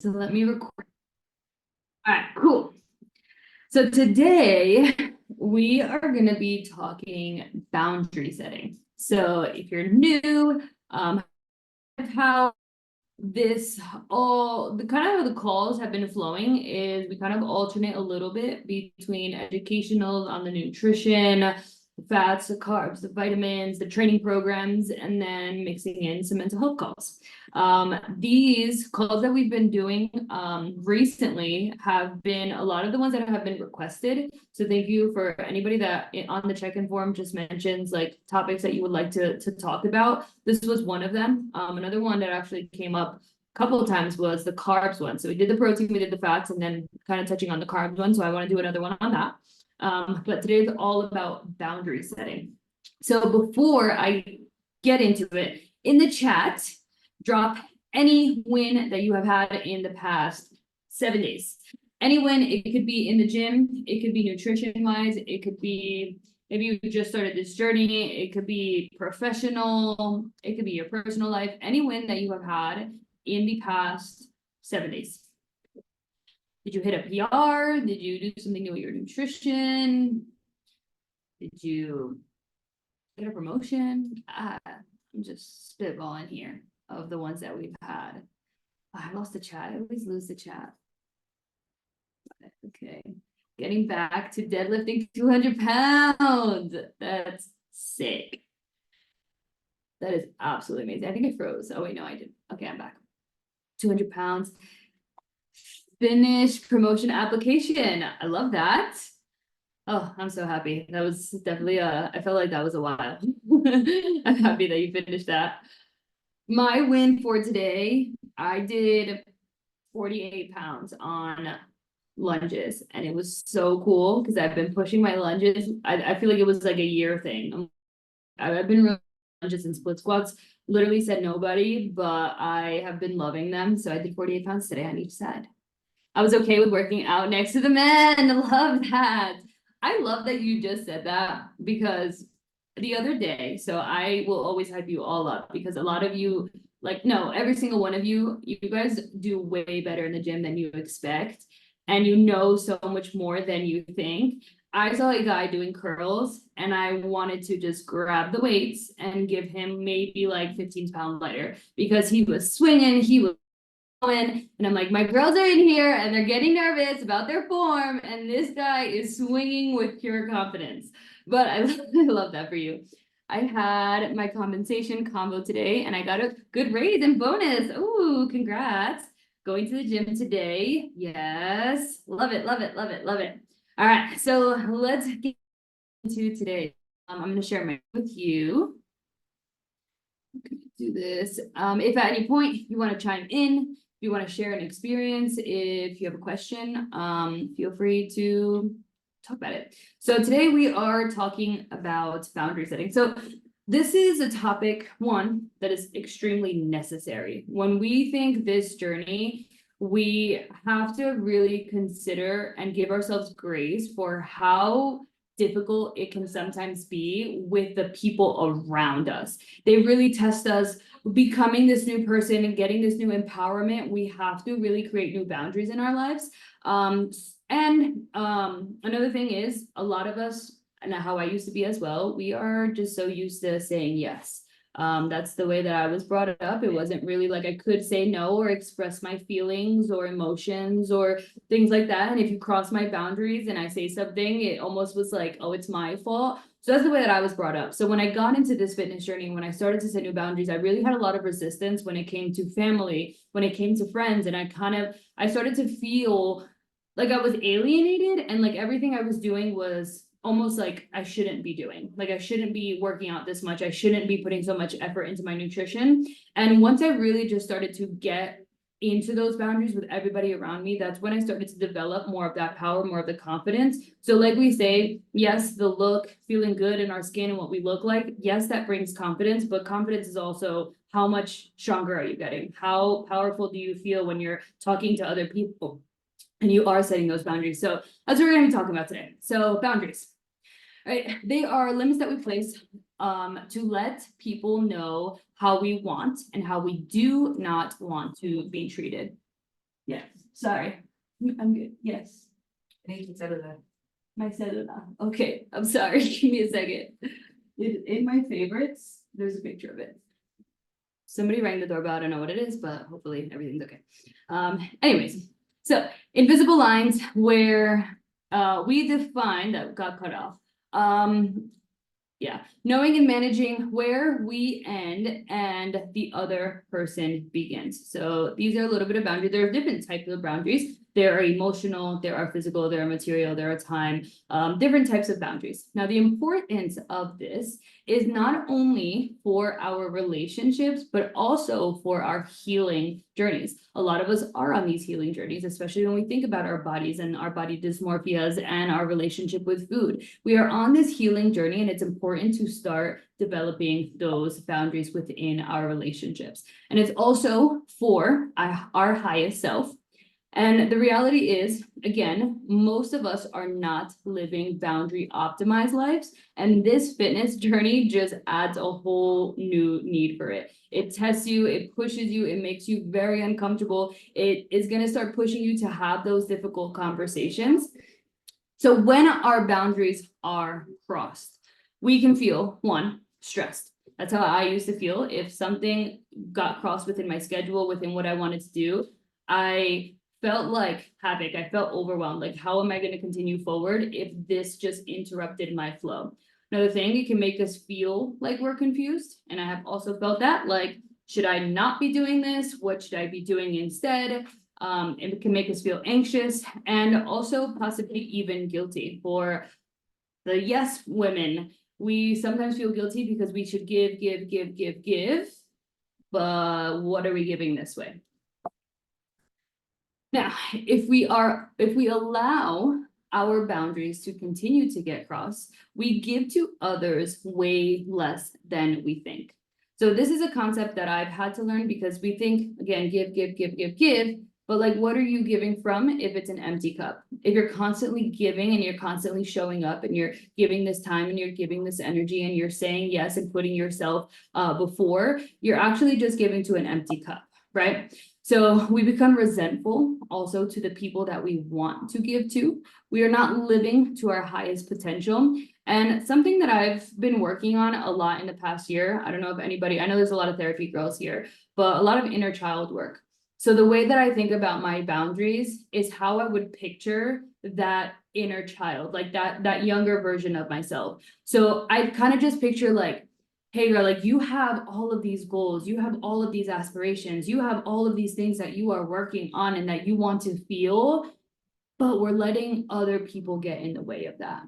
So let me record. All right, cool. So today we are going to be talking boundary setting. So if you're new, how this all the kind of how the calls have been flowing is we kind of alternate a little bit between educational on the nutrition, the fats, the carbs, the vitamins, the training programs, and then mixing in some mental health calls. These calls that we've been doing recently have been a lot of the ones that have been requested. So thank you for anybody that on the check-in form just mentions like topics that you would like to talk about. This was one of them. Another one that actually came up a couple of times was the carbs one. So we did the protein, we did the fats, and then kind of touching on the carbs one. So I want to do another one on that. But today is all about boundary setting. So before I get into it, in the chat, drop any win that you have had in the past 7 days. Any win, it could be in the gym, it could be nutrition wise, it could be maybe you just started this journey, it could be professional, it could be your personal life, any win that you have had in the past 7 days. Did you hit a PR? Did you do something new with your nutrition? Did you get a promotion? I'm just spitballing here of the ones that we've had. I lost the chat. I always lose the chat. Okay. Getting back to deadlifting 200 pounds. That's sick. That is absolutely amazing. I think I froze. Oh, wait, no, I didn't. Okay, I'm back. 200 pounds. Finish promotion application. I love that. Oh, I'm so happy. That was definitely I felt like that was a while. I'm happy that you finished that. My win for today, I did 48 pounds on lunges, and it was so cool because I've been pushing my lunges. I feel like it was like a year thing. I've been really lunges and split squats. Literally said nobody, but I have been loving them. So I did 48 pounds today on each side. I was okay with working out next to the men. I love that. I love that you just said that because the other day, so I will always hype you all up because a lot of you, like, no, every single one of you, you guys do way better in the gym than you expect. And you know so much more than you think. I saw a guy doing curls and I wanted to just grab the weights and give him maybe like 15-pound lighter because he was swinging, he was and I'm like, my girls are in here and they're getting nervous about their form, and this guy is swinging with pure confidence. But I love that for you. I had my compensation combo today and I got a good raise and bonus. Ooh, congrats. Going to the gym today. Yes. Love it, love it, love it, love it. All right, so let's get into today. I'm going to share my with you. Do this. If at any point you want to chime in, if you want to share an experience, if you have a question, feel free to talk about it. So today we are talking about boundary setting. So this is a topic, one, that is extremely necessary. When we think this journey, we have to really consider and give ourselves grace for how difficult it can sometimes be with the people around us. They really test us. Becoming this new person and getting this new empowerment, we have to really create new boundaries in our lives. Another thing is a lot of us, and how I used to be as well, we are just so used to saying yes. That's the way that I was brought up. It wasn't really like I could say no or express my feelings or emotions or things like that. And if you cross my boundaries and I say something, it almost was like, oh, it's my fault. So that's the way that I was brought up. So when I got into this fitness journey, when I started to set new boundaries, I really had a lot of resistance when it came to family, when it came to friends. And I started to feel like I was alienated and like everything I was doing was almost like I shouldn't be doing. Like I shouldn't be working out this much. I shouldn't be putting so much effort into my nutrition. And once I really just started to get into those boundaries with everybody around me, that's when I started to develop more of that power, more of the confidence. So like we say, yes, the look, feeling good in our skin and what we look like, yes, that brings confidence, but confidence is also how much stronger are you getting? How powerful do you feel when you're talking to other people and you are setting those boundaries? So that's what we're going to be talking about today. So boundaries, right? They are limits that we place to let people know how we want and how we do not want to be treated. Sorry, I'm good, yes. I think it's out of the. My cellular. Okay, I'm sorry. Give me a second. In my favorites, there's a picture of it. Somebody rang the doorbell. I don't know what it is, but hopefully everything's okay. Anyways, so invisible lines where we define that got cut off. Yeah, knowing and managing where we end and the other person begins. So these are a little bit of boundaries. There are different types of boundaries. There are emotional, there are physical, there are material, there are time, different types of boundaries. Now, the importance of this is not only for our relationships, but also for our healing journeys. A lot of us are on these healing journeys, especially when we think about our bodies and our body dysmorphias and our relationship with food. We are on this healing journey, and it's important to start developing those boundaries within our relationships. And it's also for our highest self. And the reality is, again, most of us are not living boundary optimized lives. And this fitness journey just adds a whole new need for it. It tests you, it pushes you, it makes you very uncomfortable. It is going to start pushing you to have those difficult conversations. So when our boundaries are crossed, we can feel, one, stressed. That's how I used to feel. If something got crossed within my schedule, within what I wanted to do, I felt like havoc. I felt overwhelmed. Like, how am I going to continue forward if this just interrupted my flow? Another thing, it can make us feel like we're confused. And I have also felt that, like, should I not be doing this? What should I be doing instead? It can make us feel anxious and also possibly even guilty. For the yes women, we sometimes feel guilty because we should give. But what are we giving this way? Now, if we allow our boundaries to continue to get crossed, we give to others way less than we think. So this is a concept that I've had to learn, because we think, again, give, but like, what are you giving from if it's an empty cup? If you're constantly giving and you're constantly showing up and you're giving this time and you're giving this energy and you're saying yes and putting yourself before, you're actually just giving to an empty cup, right? So we become resentful also to the people that we want to give to. We are not living to our highest potential. And something that I've been working on a lot in the past year, I don't know if anybody, I know there's a lot of therapy girls here, but a lot of inner child work. So the way that I think about my boundaries is how I would picture that inner child, like that younger version of myself. So I kind of just picture like, hey girl, like, you have all of these goals, you have all of these aspirations, you have all of these things that you are working on and that you want to feel, but we're letting other people get in the way of that.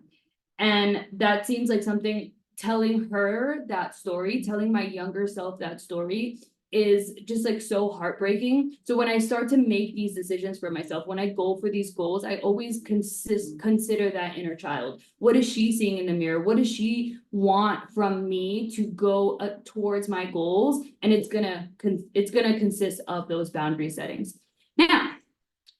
And that seems like something, telling her that story, telling my younger self that story is just like so heartbreaking. So when I start to make these decisions for myself, when I go for these goals, I always consider that inner child. What is she seeing in the mirror? What does she want from me to go towards my goals? And it's gonna consist of those boundary settings. Now,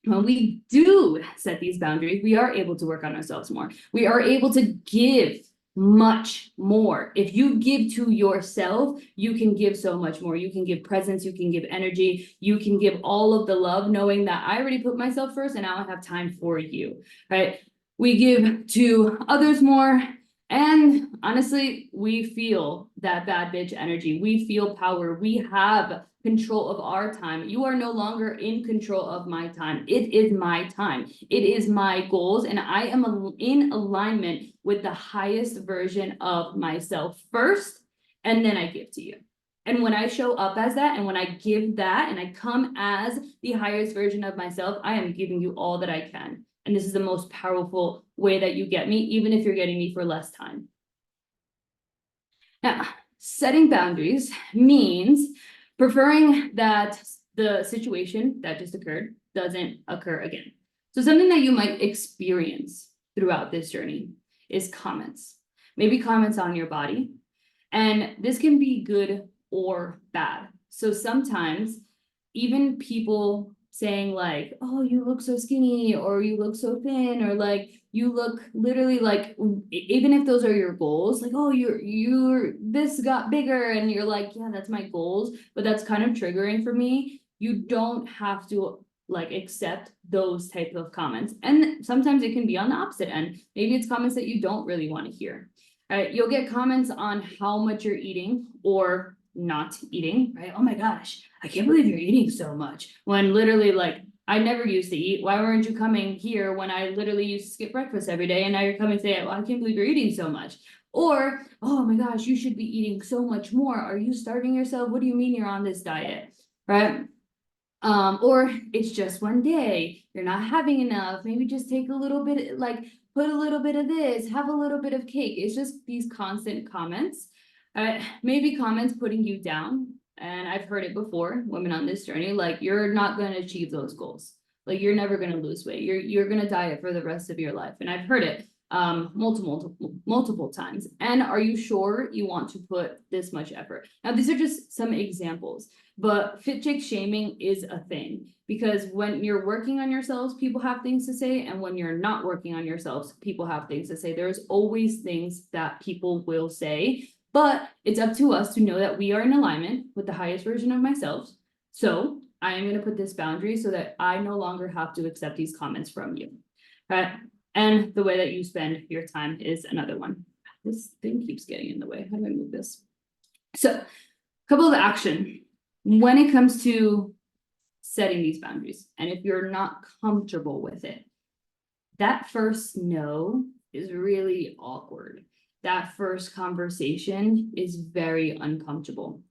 when we do set these boundaries, we are able to work on ourselves more. We are able to give much more. If you give to yourself, you can give so much more. You can give presence, you can give energy, you can give all of the love, knowing that I already put myself first and now I have time for you, right? We give to others more. And honestly, we feel that bad bitch energy. We feel power. We have control of our time. You are no longer in control of my time. It is my time. It is my goals. And I am in alignment with the highest version of myself first. And then I give to you. And when I show up as that, and when I give that, and I come as the highest version of myself, I am giving you all that I can. And this is the most powerful way that you get me, even if you're getting me for less time. Now, setting boundaries means preferring that the situation that just occurred doesn't occur again. So something that you might experience throughout this journey is comments, maybe comments on your body. And this can be good or bad. So sometimes even people saying like, oh, you look so skinny, or you look so thin, or like, you look literally like, even if those are your goals, like, oh, you're this got bigger, and you're like, yeah, that's my goals, but that's kind of triggering for me. You don't have to like accept those type of comments. And sometimes it can be on the opposite end. Maybe it's comments that you don't really want to hear. Right? You'll get comments on how much you're eating or not eating, right? Oh my gosh, I can't believe you're eating so much. When literally, like, I never used to eat. Why weren't you coming here when I literally used to skip breakfast every day? And now you're coming to say, well, I can't believe you're eating so much. Or, oh my gosh, you should be eating so much more. Are you starving yourself? What do you mean you're on this diet? Right? Or it's just one day, you're not having enough. Maybe just take a little bit, like put a little bit of this, have a little bit of cake. It's just these constant comments. Maybe comments putting you down. And I've heard it before, women on this journey, like you're not going to achieve those goals. Like you're never going to lose weight. You're going to diet for the rest of your life. And I've heard it multiple times. And are you sure you want to put this much effort? Now, these are just some examples, but fit chick shaming is a thing because when you're working on yourselves, people have things to say. And when you're not working on yourselves, people have things to say. There's always things that people will say, but it's up to us to know that we are in alignment with the highest version of myself. So I am going to put this boundary so that I no longer have to accept these comments from you. And the way that you spend your time is another one. This thing keeps getting in the way. How do I move this? So, a couple of action when it comes to setting these boundaries. And if you're not comfortable with it, that first no is really awkward. That first conversation is very uncomfortable.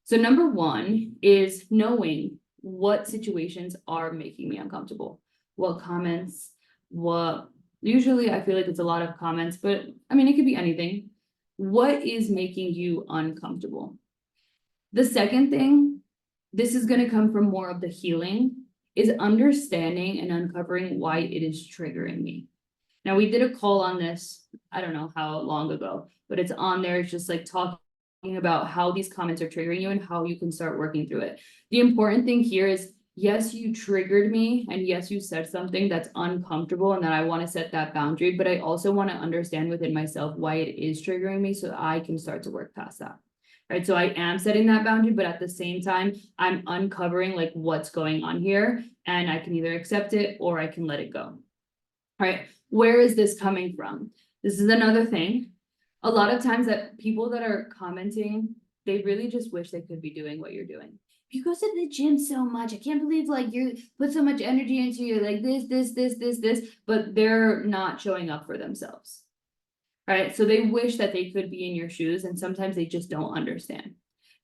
So number one is knowing what situations are making me uncomfortable. What comments, usually I feel like it's a lot of comments, but I mean, it could be anything. What is making you uncomfortable? The second thing, this is going to come from more of the healing, is understanding and uncovering why it is triggering me. Now, we did a call on this, I don't know how long ago, but it's on there. It's just like talking about how these comments are triggering you and how you can start working through it. The important thing here is, yes, you triggered me, and yes, you said something that's uncomfortable and that I want to set that boundary, but I also want to understand within myself why it is triggering me so I can start to work past that. Right, so I am setting that boundary, but at the same time, I'm uncovering like what's going on here, and I can either accept it or I can let it go. All right, where is this coming from? This is another thing. A lot of times that people that are commenting, they really just wish they could be doing what you're doing. You go to the gym so much. I can't believe like you put so much energy into you, like this, but they're not showing up for themselves. Right, so they wish that they could be in your shoes, and sometimes they just don't understand.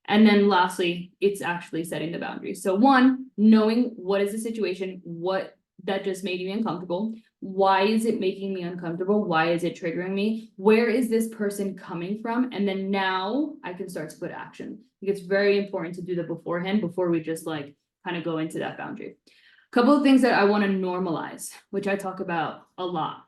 And then lastly, it's actually setting the boundaries. So one, knowing what is the situation, what that just made you uncomfortable. Why is it making me uncomfortable? Why is it triggering me? Where is this person coming from? And then now I can start to put action. I think it's very important to do that beforehand before we just like kind of go into that boundary. A couple of things that I want to normalize, which I talk about a lot.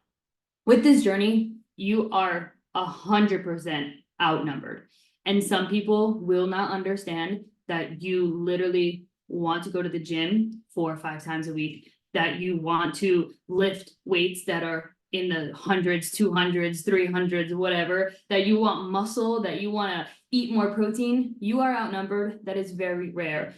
With this journey, you are 100% outnumbered. And some people will not understand that you literally want to go to the gym 4 or 5 times a week, that you want to lift weights that are in the hundreds, 200s, 300s, whatever, that you want muscle, that you want to eat more protein. You are outnumbered. That is very rare.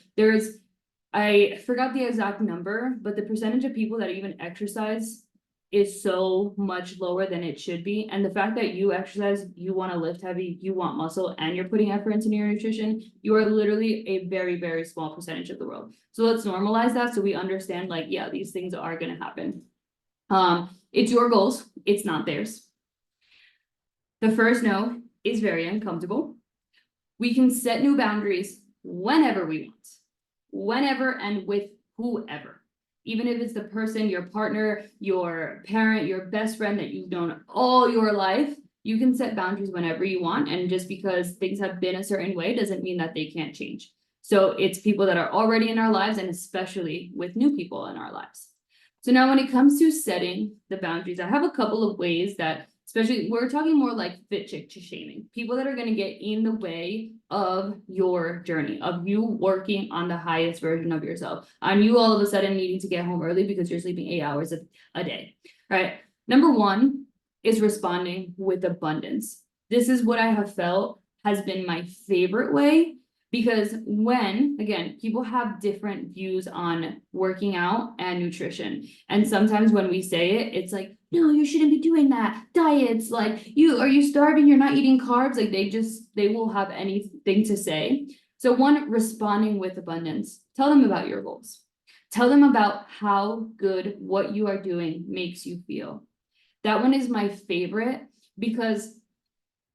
I forgot the exact number, but the percentage of people that even exercise is so much lower than it should be. And the fact that you exercise, you want to lift heavy, you want muscle, and you're putting effort into your nutrition, you are literally a very, very small percentage of the world. So let's normalize that so we understand, like, yeah, these things are going to happen. It's your goals, it's not theirs. The first no is very uncomfortable. We can set new boundaries whenever we want, whenever and with whoever. Even if it's the person, your partner, your parent, your best friend that you've known all your life, you can set boundaries whenever you want. And just because things have been a certain way doesn't mean that they can't change. So it's people that are already in our lives, and especially with new people in our lives. So now when it comes to setting the boundaries, I have a couple of ways that, especially we're talking more like fit chick to shaming, people that are going to get in the way of your journey, of you working on the highest version of yourself, on you all of a sudden needing to get home early because you're sleeping 8 hours a day. Right. Number one is responding with abundance. This is what I have felt has been my favorite way Because when, again, people have different views on working out and nutrition. And sometimes when we say it, it's like, no, you shouldn't be doing that. Diets, like, are you starving? You're not eating carbs. Like they will have anything to say. So one, responding with abundance. Tell them about your goals. Tell them about how good what you are doing makes you feel. That one is my favorite because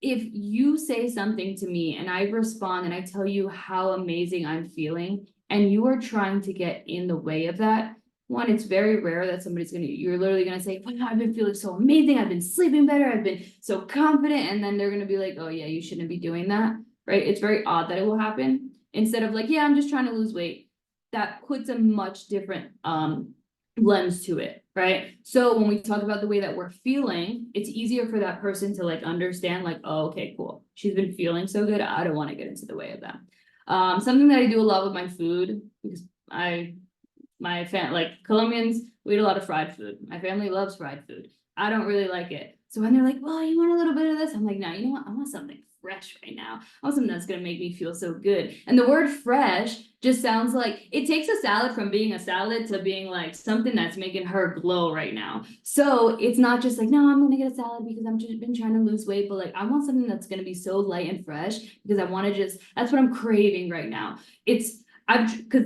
if you say something to me and I respond and I tell you how amazing I'm feeling, and you are trying to get in the way of that, one, it's very rare that you're literally gonna say, wow, I've been feeling so amazing, I've been sleeping better, I've been so confident, and then they're gonna be like, oh yeah, you shouldn't be doing that, right? It's very odd that it will happen, instead of like, yeah, I'm just trying to lose weight. That puts a much different lens to it, right? So when we talk about the way that we're feeling, it's easier for that person to like understand, like, oh, okay, cool. She's been feeling so good. I don't want to get into the way of that. Something that I do a lot with my food, because like Colombians, we eat a lot of fried food. My family loves fried food. I don't really like it. So when they're like, well, you want a little bit of this? I'm like, no, you know what? I want something fresh right now. I want something that's gonna make me feel so good. And the word fresh just sounds like it takes a salad from being a salad to being like something that's making her glow right now. So it's not just like, no, I'm gonna get a salad because I'm just been trying to lose weight, but like I want something that's gonna be so light and fresh because I want to that's what I'm craving right now. Because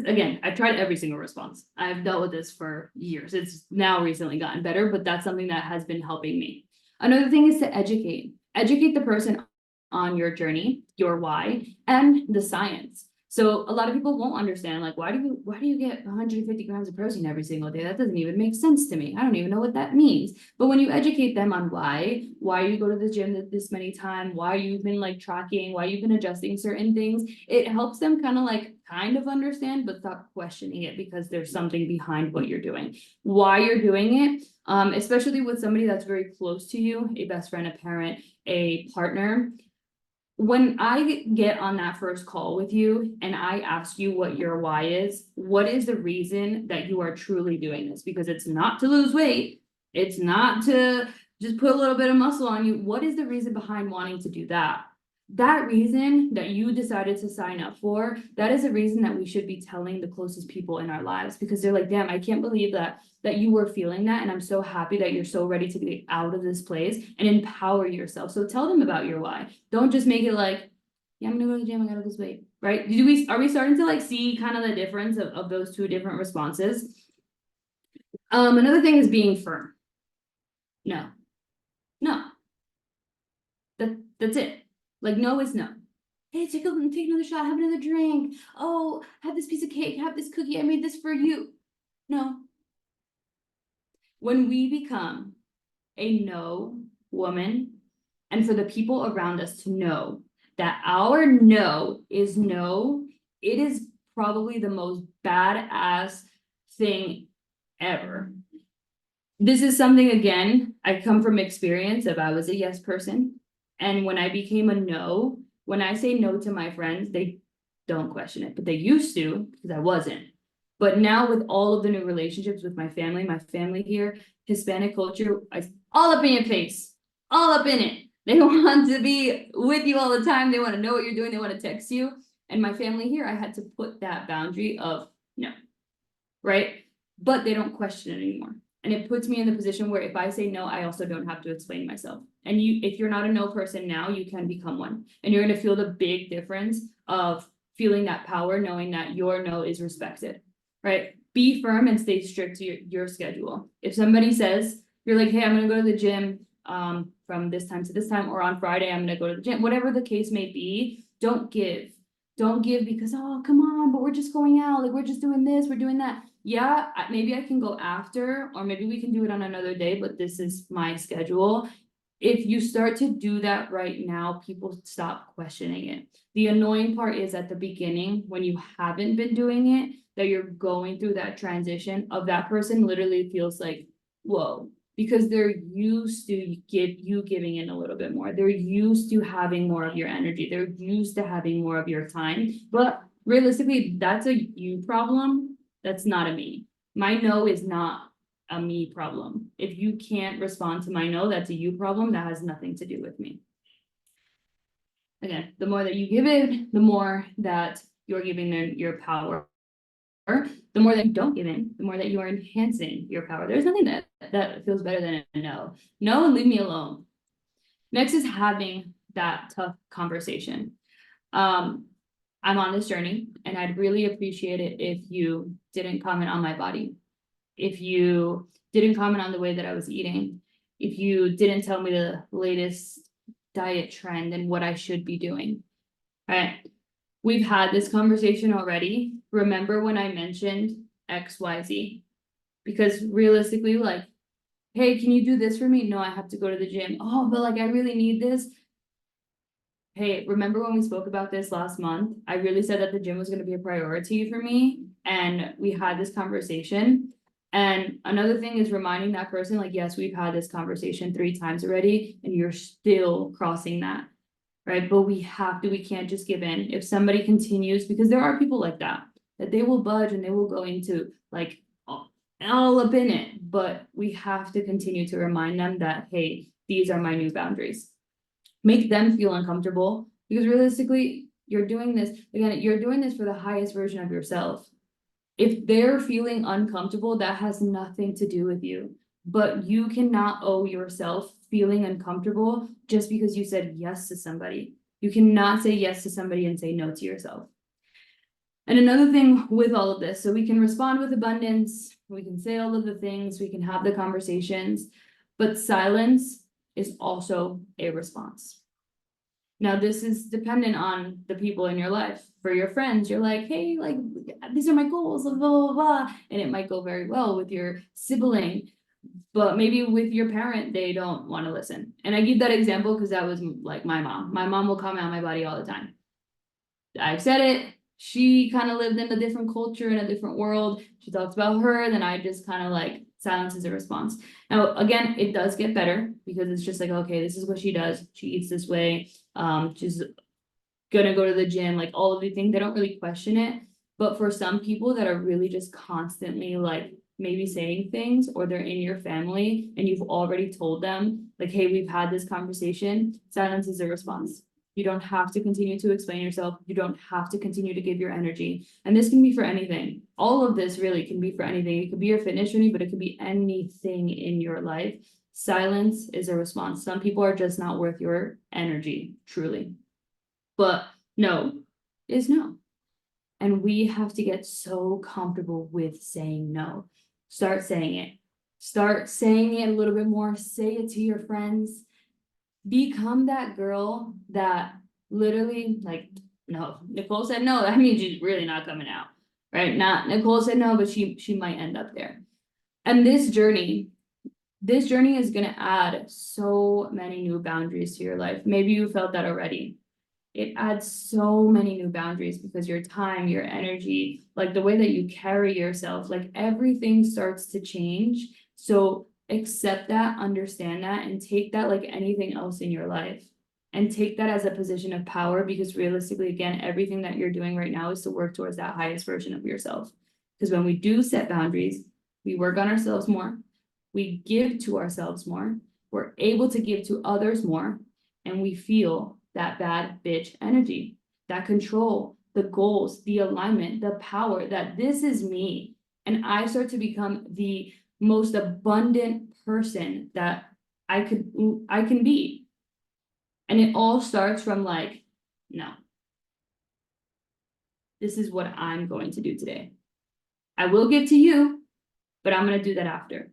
again, I've tried every single response. I've dealt with this for years. It's now recently gotten better, but that's something that has been helping me. Another thing is to educate the person on your journey, your why, and the science. So a lot of people won't understand, like, why do you get 150 grams of protein every single day? That doesn't even make sense to me. I don't even know what that means. But when you educate them on why you go to the gym this many times, why you've been like tracking, why you've been adjusting certain things, it helps them kind of understand, but stop questioning it because there's something behind what you're doing, why you're doing it. Especially with somebody that's very close to you, a best friend, a parent, a partner. When I get on that first call with you and I ask you what your why is, what is the reason that you are truly doing this? Because it's not to lose weight. It's not to just put a little bit of muscle on you. What is the reason behind wanting to do that? That reason that you decided to sign up for, that is a reason that we should be telling the closest people in our lives, because they're like, damn, I can't believe that you were feeling that. And I'm so happy that you're so ready to get out of this place and empower yourself. So tell them about your why. Don't just make it like, yeah, I'm gonna go to the gym, I gotta lose weight, right? Are we starting to like see kind of the difference of those two different responses? Another thing is being firm. No, that's it. Like, no is no. Hey, take another shot, have another drink. Oh, have this piece of cake, have this cookie, I made this for you. No. When we become a no woman, and for the people around us to know that our no is no, it is probably the most badass thing ever. This is something, again, I come from experience of I was a yes person. And when I became a no, when I say no to my friends, they don't question it, but they used to because I wasn't. But now with all of the new relationships with my family here, Hispanic culture, all up in your face, all up in it. They want to be with you all the time. They want to know what you're doing. They want to text you. And my family here, I had to put that boundary of no, right? But they don't question it anymore. And it puts me in the position where if I say no, I also don't have to explain myself. And if you're not a no person now, you can become one. And you're going to feel the big difference of feeling that power, knowing that your no is respected, right? Be firm and stay strict to your schedule. If somebody says, you're like, hey, I'm going to go to the gym from this time to this time, or on Friday, I'm going to go to the gym, whatever the case may be, don't give. Don't give because, oh, come on, but we're just going out. Like, we're just doing this, we're doing that. Yeah, maybe I can go after, or maybe we can do it on another day, but this is my schedule. If you start to do that right now, people stop questioning it. The annoying part is at the beginning when you haven't been doing it, that you're going through that transition of that person literally feels like, whoa, because they're used to giving in a little bit more. They're used to having more of your energy. They're used to having more of your time. But realistically, that's a you problem. That's not a me. My no is not a me problem. If you can't respond to my no, that's a you problem. That has nothing to do with me. again, the more that you give it, the more that you're giving them your power. The more that you don't give in, the more that you are enhancing your power. There's nothing that feels better than a no. No, and leave me alone. Next is having that tough conversation. I'm on this journey, and I'd really appreciate it if you didn't comment on my body, if you didn't comment on the way that I was eating, if you didn't tell me the latest diet trend and what I should be doing. Right? We've had this conversation already. Remember when I mentioned XYZ? Because realistically, like, hey, can you do this for me? No, I have to go to the gym. Oh, but like, I really need this. Hey, remember when we spoke about this last month? I really said that the gym was going to be a priority for me. And we had this conversation. And another thing is reminding that person, like, yes, we've had this conversation 3 times already, and you're still crossing that. Right? But we can't just give in. If somebody continues, because there are people like that they will budge and they will go into like all up in it. But we have to continue to remind them that, hey, these are my new boundaries. Make them feel uncomfortable, because realistically, you're doing this for the highest version of yourself. If they're feeling uncomfortable, that has nothing to do with you. But you cannot owe yourself feeling uncomfortable just because you said yes to somebody. You cannot say yes to somebody and say no to yourself. And another thing with all of this, so we can respond with abundance, we can say all of the things, we can have the conversations, but silence is also a response. Now, this is dependent on the people in your life. For your friends, you're like, hey, like, these are my goals, blah, blah, blah. And it might go very well with your sibling, but maybe with your parent, they don't want to listen. And I give that example because that was like my mom. My mom will comment on my body all the time. I've said it. She kind of lived in a different culture, in a different world. She talks about her, then I just kind of like silence is a response. Now, again, it does get better because it's just like, okay, this is what she does. She eats this way. She's gonna go to the gym, like all of these things. They don't really question it. But for some people that are really just constantly like maybe saying things, or they're in your family and you've already told them, like, hey, we've had this conversation, silence is a response. You don't have to continue to explain yourself. You don't have to continue to give your energy. And this can be for anything. All of this really can be for anything. It could be your fitness journey, but it could be anything in your life. Silence is a response. Some people are just not worth your energy, truly. But no is no. And we have to get so comfortable with saying no. Start saying it. Start saying it a little bit more. Say it to your friends. Become that girl that literally, like, no, Nicole said no, that means she's really not coming out, right? Not Nicole said no, but she might end up there. And this journey is gonna add so many new boundaries to your life. Maybe you felt that already. It adds so many new boundaries because your time, your energy, like the way that you carry yourself, like everything starts to change. So accept that, understand that, and take that like anything else in your life. And take that as a position of power, because realistically, again, everything that you're doing right now is to work towards that highest version of yourself. Because when we do set boundaries, we work on ourselves more, we give to ourselves more, we're able to give to others more, and we feel that bad bitch energy, that control, the goals, the alignment, the power, that this is me. And I start to become the most abundant person that I can be. And it all starts from like, no, this is what I'm going to do today. I will give to you, but I'm going to do that after,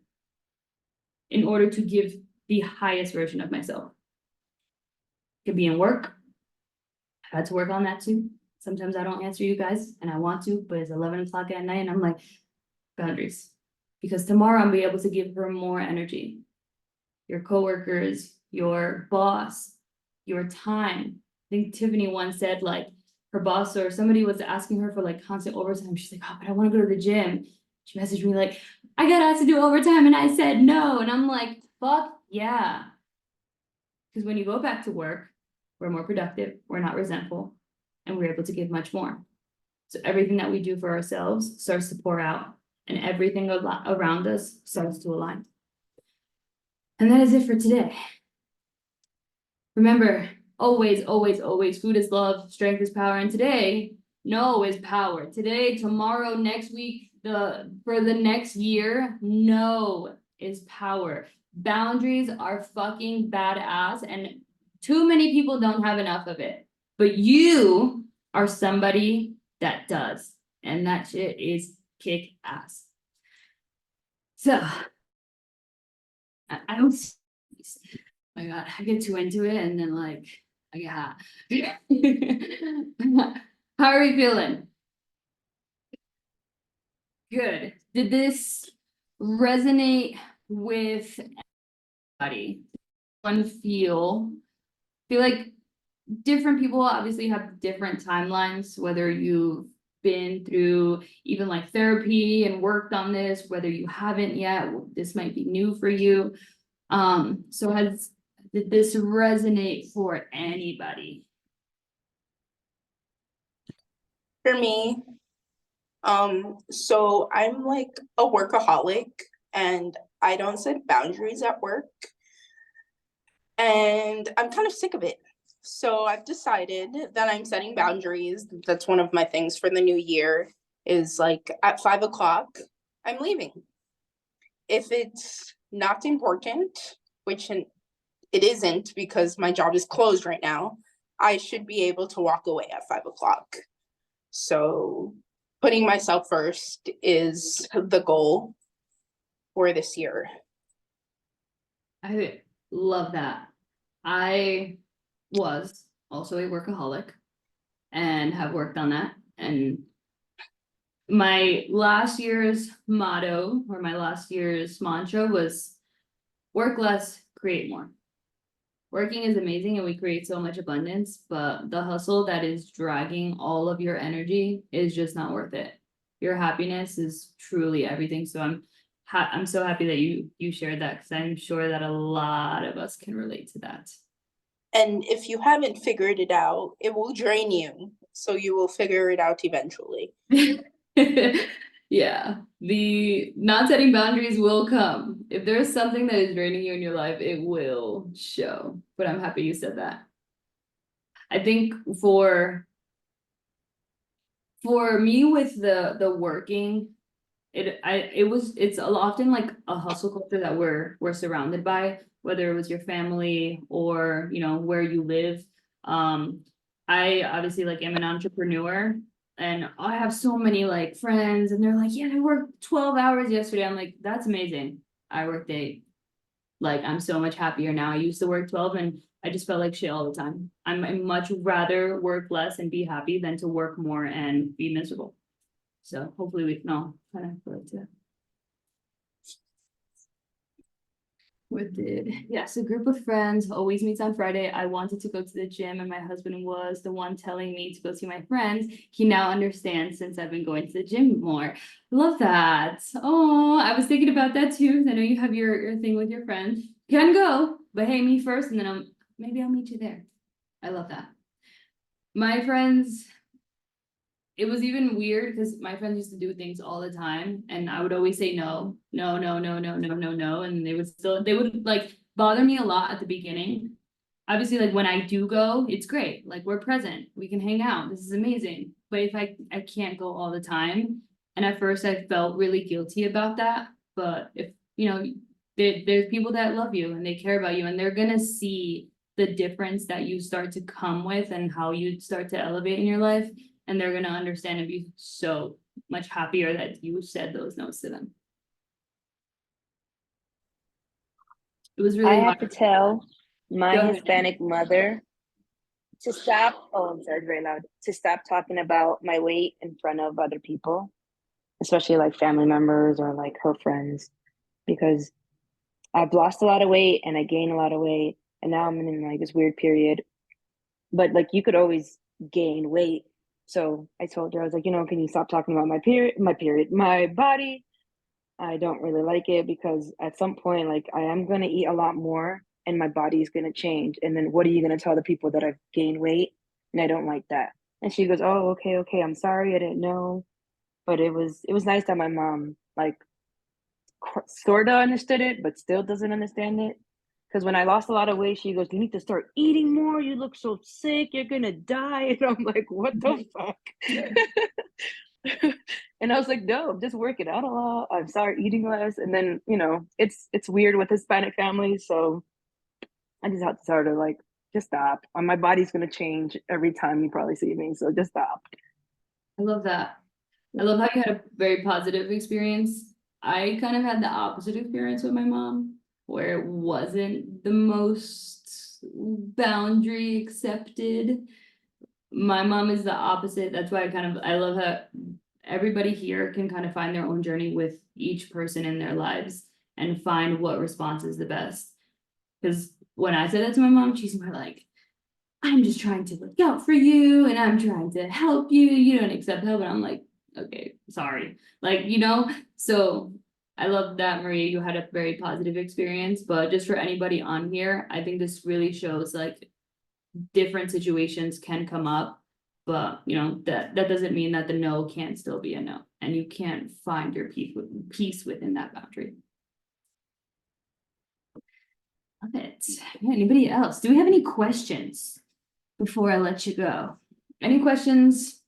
in order to give the highest version of myself. It could be in work. I had to work on that too. Sometimes I don't answer you guys and I want to, but it's 11 o'clock at night and I'm like, boundaries. Because tomorrow I'll be able to give her more energy. Your coworkers, your boss, your time. I think Tiffany once said like her boss or somebody was asking her for like constant overtime. She's like, oh, but I want to go to the gym. She messaged me like, I got asked to do overtime and I said no. And I'm like, fuck yeah. Because when you go back to work, we're more productive, we're not resentful, and we're able to give much more. So everything that we do for ourselves starts to pour out, and everything around us starts to align. And that is it for today. Remember, always, always, always, food is love, strength is power, and today, no is power. Today, tomorrow, next week, for the next year, no is power. Boundaries are fucking badass, and too many people don't have enough of it. But you are somebody that does, and that shit is kick ass. So I was, oh my God, I get too into it and then like, yeah. How are you feeling? Good. Did this resonate with anybody? One feel like different people obviously have different timelines, whether you've been through even like therapy and worked on this, whether you haven't yet, this might be new for you. So did this resonate for anybody? For me, so I'm like a workaholic and I don't set boundaries at work. And I'm kind of sick of it. So I've decided that I'm setting boundaries. That's one of my things for the new year is like at 5 o'clock, I'm leaving. If it's not important, which it isn't because my job is closed right now, I should be able to walk away at 5 o'clock. So putting myself first is the goal for this year. I love that. I was also a workaholic and have worked on that. And my last year's motto or my last year's mantra was work less, create more. Working is amazing and we create so much abundance, but the hustle that is dragging all of your energy is just not worth it. Your happiness is truly everything. So I'm so happy that you shared that because I'm sure that a lot of us can relate to that. And if you haven't figured it out, it will drain you. So you will figure it out eventually. Yeah, the not setting boundaries will come. If there's something that is draining you in your life, it will show. But I'm happy you said that. I think for me with the working, it's often like a hustle culture that we're surrounded by, whether it was your family or where you live. I obviously like am an entrepreneur and I have so many like friends and they're like, yeah, I worked 12 hours yesterday. I'm like, that's amazing. I worked 8. Like I'm so much happier now. I used to work 12 and I just felt like shit all the time. I much rather work less and be happy than to work more and be miserable. So hopefully we can all kind of relate to that. Yes, a group of friends always meets on Friday. I wanted to go to the gym and my husband was the one telling me to go see my friends. He now understands since I've been going to the gym more. Love that. Oh, I was thinking about that too. I know you have your thing with your friend. Can go, but hey, me first, and then maybe I'll meet you there. I love that. My friends, it was even weird because my friends used to do things all the time and I would always say no, no, no, no, no, no, no, no. And they would like bother me a lot at the beginning. Obviously, like when I do go, it's great. Like we're present, we can hang out. This is amazing. But if I can't go all the time. And at first I felt really guilty about that. But if there's people that love you and they care about you and they're gonna see the difference that you start to come with and how you start to elevate in your life. And they're gonna understand and be so much happier that you said those no's to them. It was really I have hard. to tell my Go ahead. Hispanic mother to stop. Oh, I'm sorry, it's very loud. To stop talking about my weight in front of other people, especially like family members or like her friends, because I've lost a lot of weight and I gained a lot of weight, and now I'm in like this weird period. But like you could always gain weight. So I told her, I was like, can you stop talking about my body? I don't really like it because at some point, like I am gonna eat a lot more and my body is gonna change. And then what are you gonna tell the people that I've gained weight? And I don't like that. And she goes, "Oh, okay, okay. I'm sorry, I didn't know." But it was nice that my mom like sort of understood it, but still doesn't understand it Because when I lost a lot of weight, she goes, "You need to start eating more. You look so sick. You're gonna die." And I'm like, "What the fuck?" And I was like, "No, I'm just working out a lot. I'm sorry, eating less." And then, it's weird with Hispanic families, so I just have to sort of like just stop. My body's gonna change every time you probably see me, so just stop. I love that. I love how you had a very positive experience. I kind of had the opposite experience with my mom, where it wasn't the most boundary accepted. My mom is the opposite. That's why I love how everybody here can kind of find their own journey with each person in their lives and find what response is the best. Because when I said that to my mom, she's more like, I'm just trying to look out for you and I'm trying to help you. You don't accept help. And I'm like, okay, sorry. So I love that, Maria, you had a very positive experience, but just for anybody on here, I think this really shows like different situations can come up, but that doesn't mean that the no can't still be a no, and you can't find your peace within that boundary. Love it. Anybody else? Do we have any questions before I let you go? Any questions?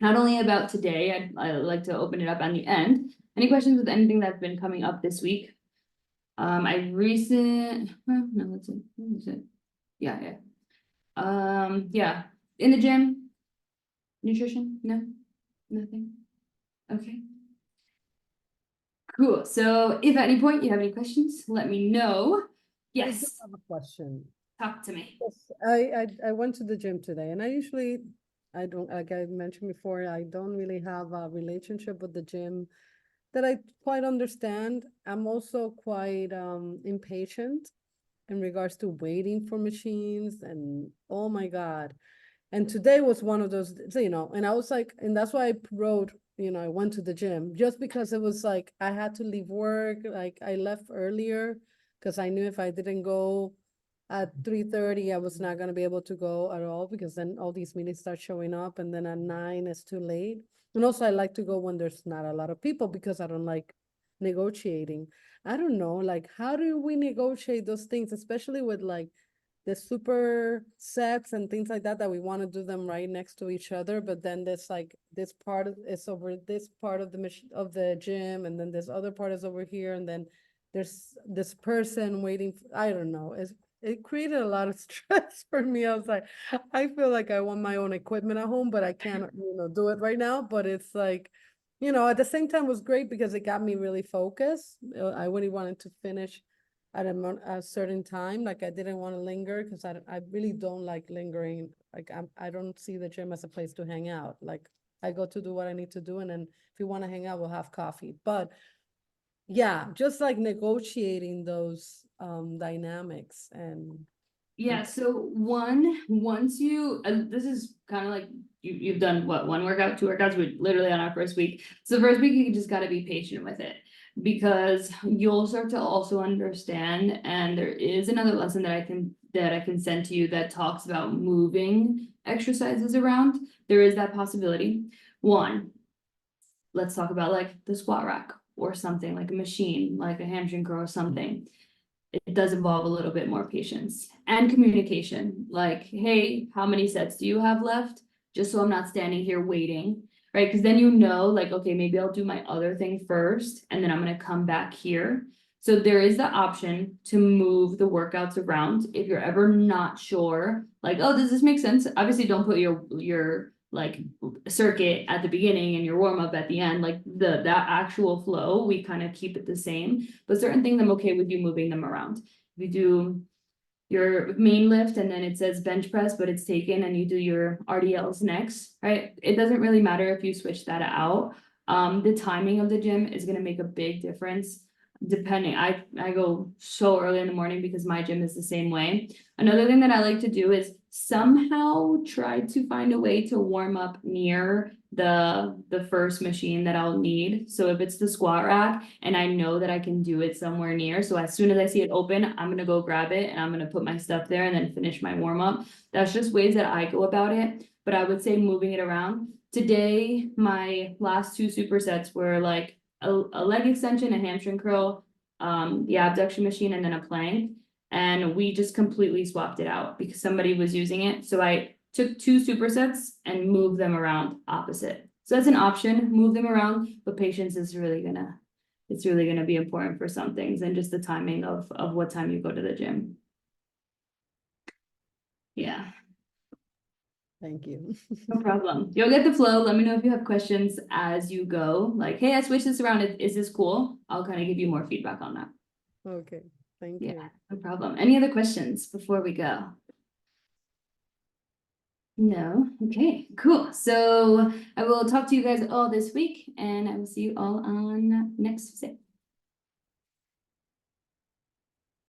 Not only about today, I'd like to open it up on the end. Any questions with anything that's been coming up this week? No, that's it. Yeah. Yeah, in the gym. Nutrition? No, nothing. Okay. Cool. So if at any point you have any questions, let me know. I do Yes, have a question. talk to me. Yes, I went to the gym today, and I don't, like I mentioned before, I don't really have a relationship with the gym that I quite understand. I'm also quite impatient in regards to waiting for machines, and oh my God. And today was one of those, and I was like, and that's why I wrote, I went to the gym just because it was like I had to leave work. Like I left earlier because I knew if I didn't go at 3:30, I was not gonna be able to go at all because then all these meetings start showing up, and then at 9 it's too late. And also I like to go when there's not a lot of people because I don't like negotiating. I don't know, like how do we negotiate those things, especially with like the super sets and things like that, that we want to do them right next to each other, but then there's like this part is over this part of the gym, and then this other part is over here, and then there's this person waiting. I don't know. It created a lot of stress for me. I was like, I feel like I want my own equipment at home, but I can't, do it right now. But it's like, at the same time was great because it got me really focused. I really wanted to finish at a certain time. Like I didn't want to linger because I really don't like lingering. Like I don't see the gym as a place to hang out. Like I go to do what I need to do, and then if you want to hang out, we'll have coffee. But yeah, just like negotiating those dynamics and Yeah, so once you, this is kind of like you've done what, one workout, two workouts, we're literally on our first week. So the first week you just gotta be patient with it because you'll start to also understand, and there is another lesson that I can send to you that talks about moving exercises around. There is that possibility. One, let's talk about like the squat rack or something like a machine, like a hamstring curl or something. It does involve a little bit more patience and communication. Like, hey, how many sets do you have left? Just so I'm not standing here waiting, right? Because then like, okay, maybe I'll do my other thing first, and then I'm gonna come back here. So there is the option to move the workouts around if you're ever not sure, like, oh, does this make sense? Obviously, don't put your like circuit at the beginning and your warm up at the end, like that actual flow, we kind of keep it the same, but certain things I'm okay with you moving them around. If you do your main lift and then it says bench press, but it's taken, and you do your RDLs next, right? It doesn't really matter if you switch that out. The timing of the gym is going to make a big difference. Depending, I go so early in the morning because my gym is the same way. Another thing that I like to do is somehow try to find a way to warm up near the first machine that I'll need. So if it's the squat rack and I know that I can do it somewhere near, so as soon as I see it open, I'm gonna go grab it and I'm gonna put my stuff there and then finish my warm up. That's just ways that I go about it. But I would say moving it around. Today, my last two supersets were like a leg extension, a hamstring curl, the abduction machine, and then a plank. And we just completely swapped it out because somebody was using it. So I took 2 supersets and moved them around opposite. So that's an option, move them around, but patience is really gonna, it's really gonna be important for some things and just the timing of what time you go to the gym. Yeah, Thank you. no problem. You'll get the flow. Let me know if you have questions as you go. Like, hey, I switched this around. Is this cool? I'll kind of give you more feedback on that. Okay, thank you. Yeah, no problem. Any other questions before we go? No, okay, cool. So I will talk to you guys all this week and I will see you all on next Tuesday.